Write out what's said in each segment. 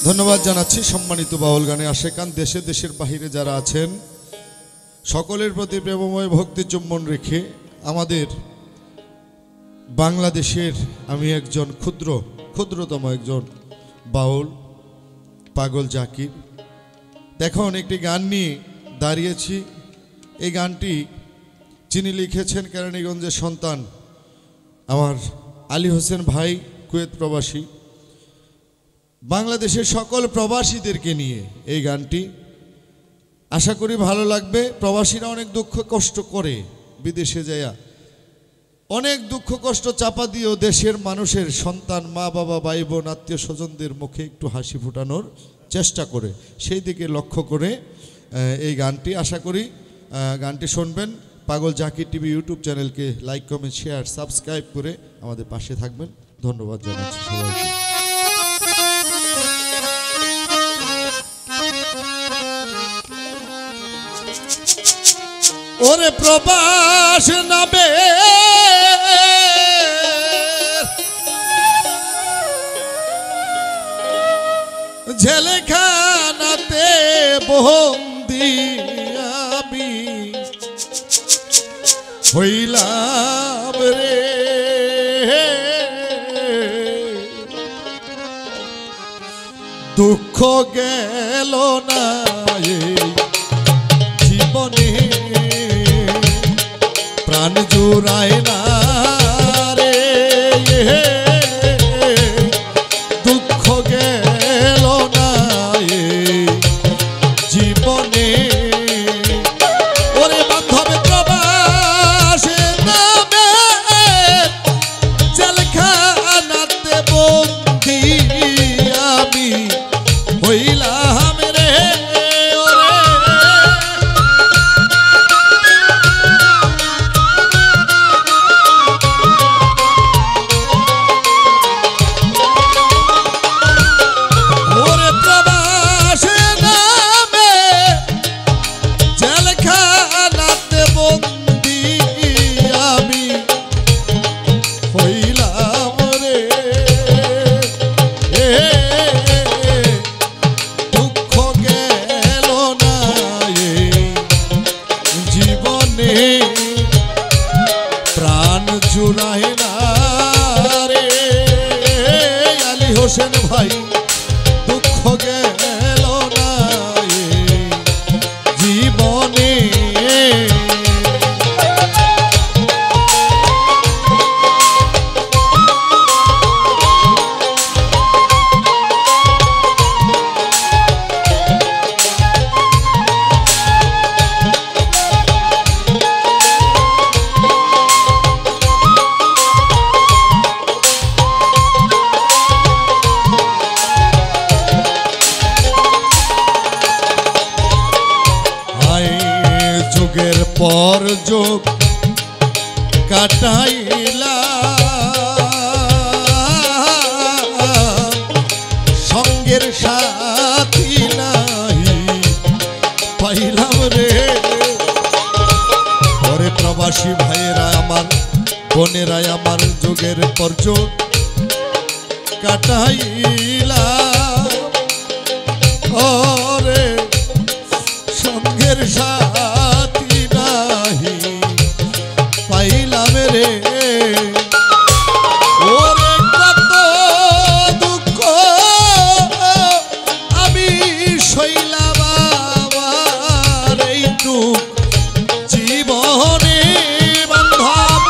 ধন্যবাদ জানাচ্ছি সম্মানিত বাউল গানে আশেকান দেশে দেশের বাহিরে যারা আছেন সকলের প্রতি প্রেমময় ভক্তি চুম্বন রেখে আমাদের বাংলাদেশের আমি একজন ক্ষুদ্রতম একজন বাউল পাগল জাকির। দেখুন একটি গান নিয়ে দাঁড়িয়েছি। এই গানটি যিনি লিখেছেন কেরানীগঞ্জের সন্তান আমার আলী হোসেন ভাই, কুয়েত প্রবাসী। বাংলাদেশের সকল প্রবাসীদেরকে নিয়ে এই গানটি, আশা করি ভালো লাগবে। প্রবাসীরা অনেক দুঃখ কষ্ট করে, বিদেশে যায়া অনেক দুঃখ কষ্ট চাপা দিয়েও দেশের মানুষের সন্তান, মা বাবা, ভাই বোন, আত্মীয় স্বজনদের মুখে একটু হাসি ফোটানোর চেষ্টা করে, সেই দিকে লক্ষ্য করে এই গানটি। আশা করি গানটি শুনবেন। পাগল জাকির টিভি ইউটিউব চ্যানেলকে লাইক, কমেন্ট, শেয়ার, সাবস্ক্রাইব করে আমাদের পাশে থাকবেন। ধন্যবাদ জানাচ্ছি সবাইকে। ওরে প্রবাস নাবে জেলখানাতে বন্দি আমি হইলাম রে, দুঃখ গেল না জীবনে, প্রাণ জুড়ায় না রে, দুঃখ গেল না জীবনে। ওরে বান্ধবে প্রবাসে নামে জেলখানাতে বন্দি আমি হইলাম রে। প্রাণ জুড়ায় না রে আলী হোসেন ভাই, দুঃখ গেল না জীবনে। যুগের পর যুগ কাটাইলা সঙ্গের সাথী নাই পাইলাম রে। পরে প্রবাসী ভাইয়েরা আমার, বোনেরা আমার, যুগের পর যুগ কাটাইলা ওরে সঙ্গের সাথী নাহি পাইলাম রে। ওরে কত দুঃখ আমি সইলাম আমার এই দুঃখ জীবনে বান্ধব।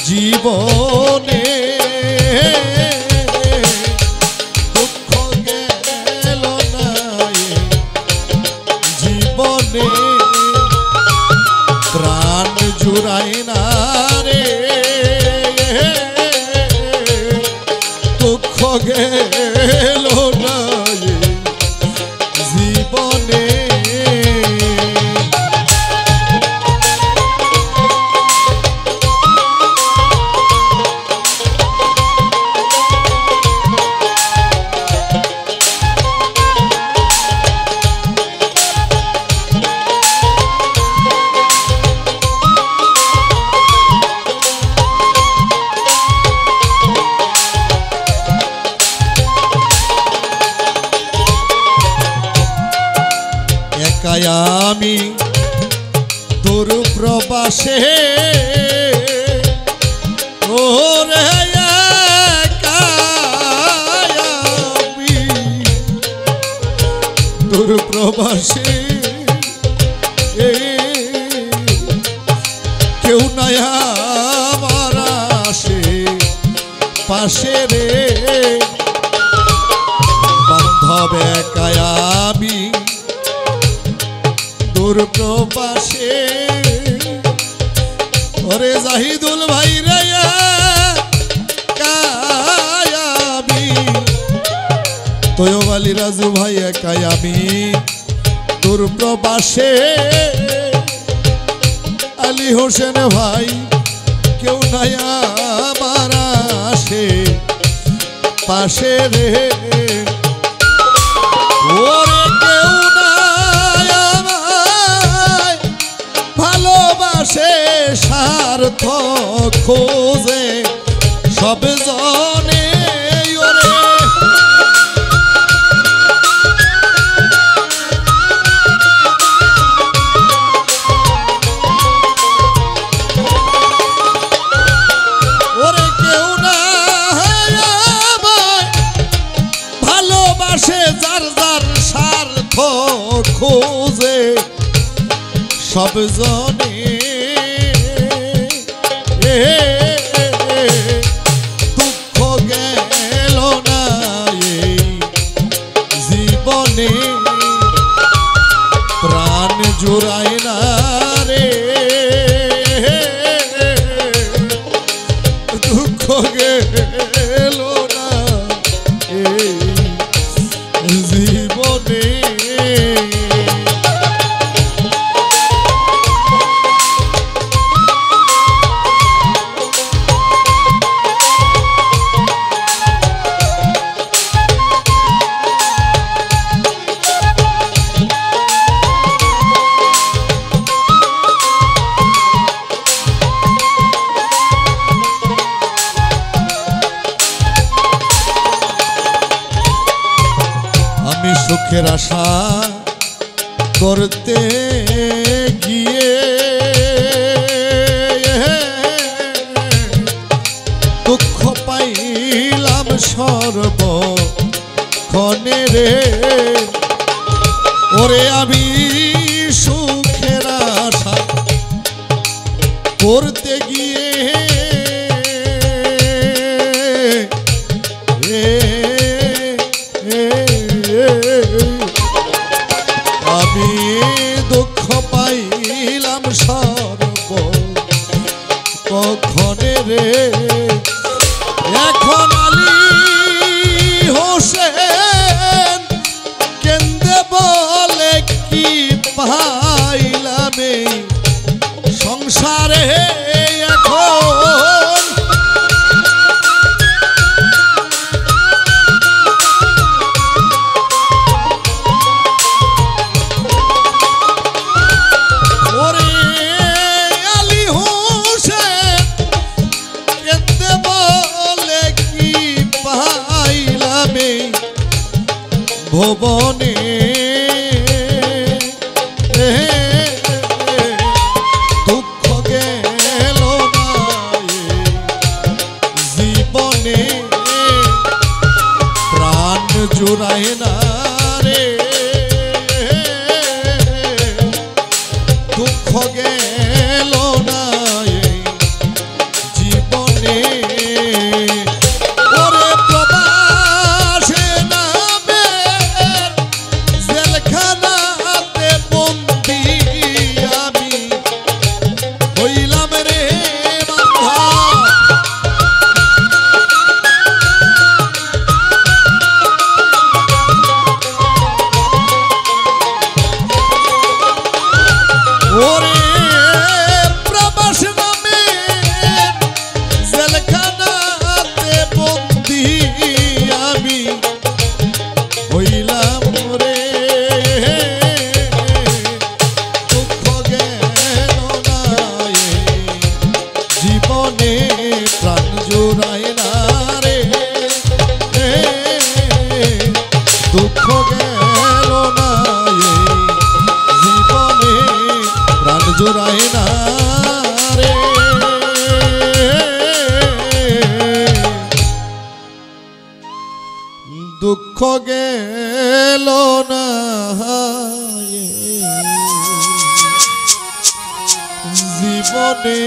জীবনে দুঃখ গেল না জীবনে, প্রাণ জুড়ায় না রে, দুঃখ গেল না জীবনে। ওরে একায়ামি দূর প্রবাসে কেউ নাই আমার আসে পাশে রে বান্ধব একায়ামি দূর প্রবাসে ওরে জাহিদুল ভাই রে কায়ামি তৈয়ব আলী রাজু ভাই কায়ামি দূর প্রবাসে আলী হোসেন ভাই কেউ নাই আমার আসে পাশে রে ওরে কেউ নাই আমায় ভালোবাসে স্বার্থ খোঁজে সব জনে ওরে ওরে কেউ নাই আমায় ভালোবাসে যার যার স্বার্থ খোঁজে সব জনে দুঃখ গেল না এই জীবনে প্রাণ জোড়ায় না রে দুঃখ গেল না এই জীবনে আমি সুখের আশা করতে গিয়ে দুঃখ পাইলাম সর্বক্ষণে রে ওরে আমি সুখের আশা করতে গিয়ে আমি দুঃখ পাইলাম সর্বক্ষণে রে এখন আলী হোসেন কেন্দে বলে কি পাইলাম এই সংসারে এখন ওরে আলী হোসেন কেন্দে বলে কি পাইলাম এই ভুবনে দুঃখ গেল না জীবনে প্রাণ জোড়ায় না রে দুঃখ গেল না জীবনে ওরে প্রবাসে নামে জেলখানাতে বন্দি আমি হইলাম রে বান্ধা ওরে প্রবাস নামে জেলখানাতে বন্দি আমি হইলাম রে দুঃখ গেল না জীবনে প্রাণ জোড়ায় না রে দুঃখ গেল না জীবনে প্রাণ জোড়ায় না রে গেল না জীবনে